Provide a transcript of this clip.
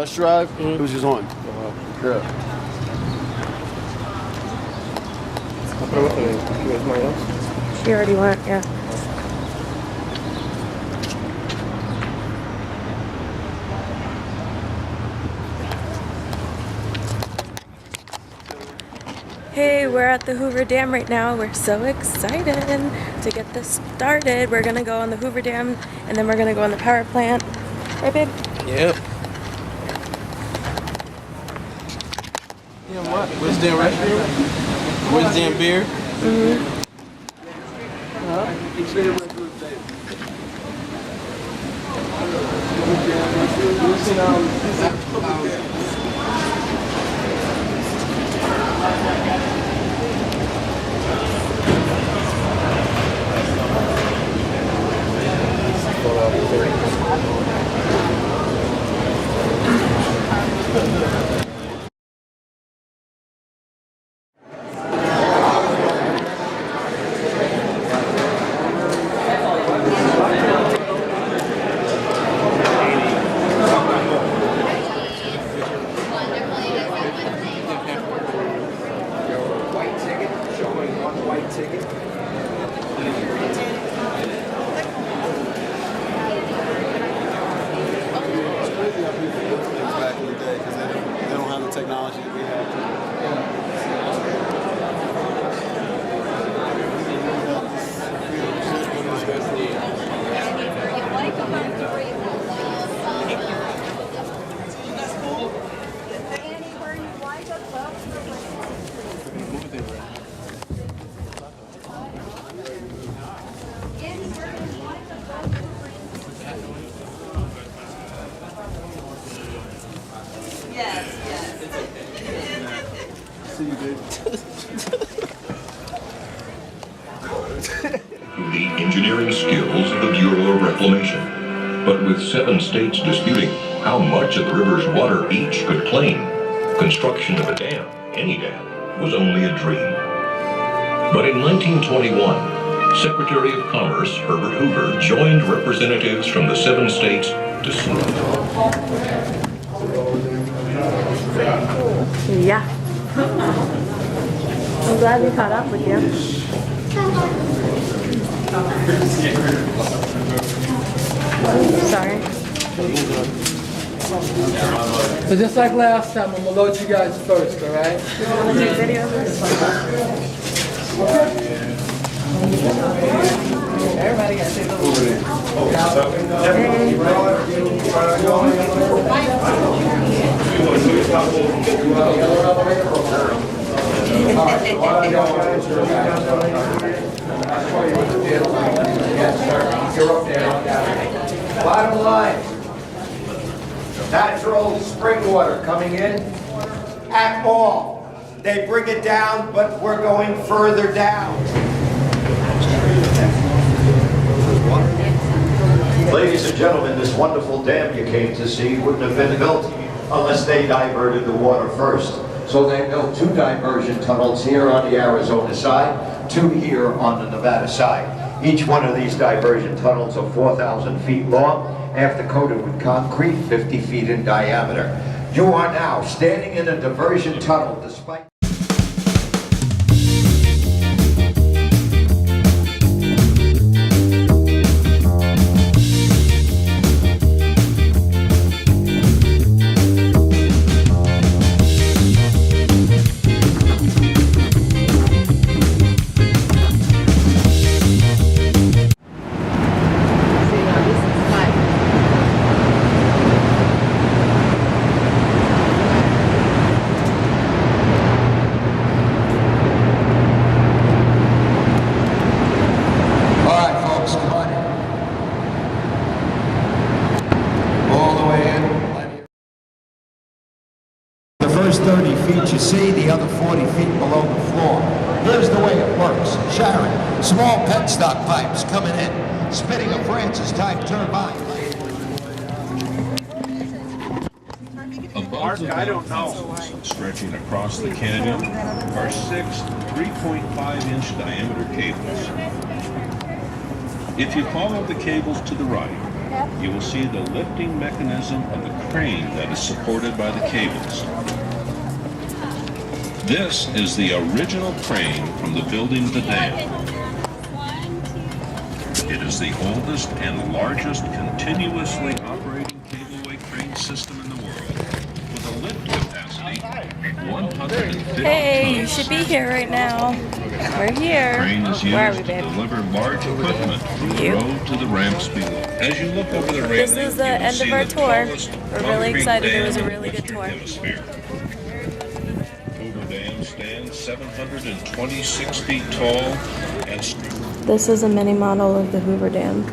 bus drive, it was just on. Yeah. She already went, yeah. Hey, we're at the Hoover Dam right now. We're so excited to get this started. We're gonna go on the Hoover Dam and then we're gonna go on the power plant. Right, babe? Yep. Yeah, what? Where's the restroom? Where's the beer? Technology that we have. The engineering skills of the Bureau of Reclamation. But with 7 states disputing how much of the river's water each could claim, construction of a dam, any dam, was only a dream. But in 1921, Secretary of Commerce Herbert Hoover joined representatives from the 7 states to sue. Yeah. I'm glad we caught up with you. Sorry. So just like last time, I'm gonna load you guys first, all right? You want to take video of this? Everybody got to take a look. Bottom line, natural spring water coming in at all. They bring it down, but we're going further down. Ladies and gentlemen, this wonderful dam you came to see wouldn't have been built unless they diverted the water first. So they built 2 diversion tunnels here on the Arizona side, 2 here on the Nevada side. Each one of these diversion tunnels are 4,000 feet long, after coated with concrete, 50 feet in diameter. You are now standing in a diversion tunnel despite... The first 30 feet you see, the other 40 feet below the floor. Here's the way it works. Sharon, small penstock pipes coming in, spinning a Francis-type turbine. Mark, I don't know. Stretching across the canyon are 6 3.5-inch diameter cables. If you follow the cables to the right, you will see the lifting mechanism of the crane that is supported by the cables. This is the original crane from the building of the dam. It is the oldest and largest continuously operating cableway crane system in the world, with a lift capacity of 150 Hey, you tons. should be here right now. We're here. Crane is Where are we, used to babe? deliver large equipment from the You. road to the ramps below. As you look over the railing, This is the you will end see of our the tour. tallest We're really concrete excited. It dam was a in the really good Western tour. Hemisphere. Hoover Dam stands 726 feet tall and This is a mini model of the Hoover Dam.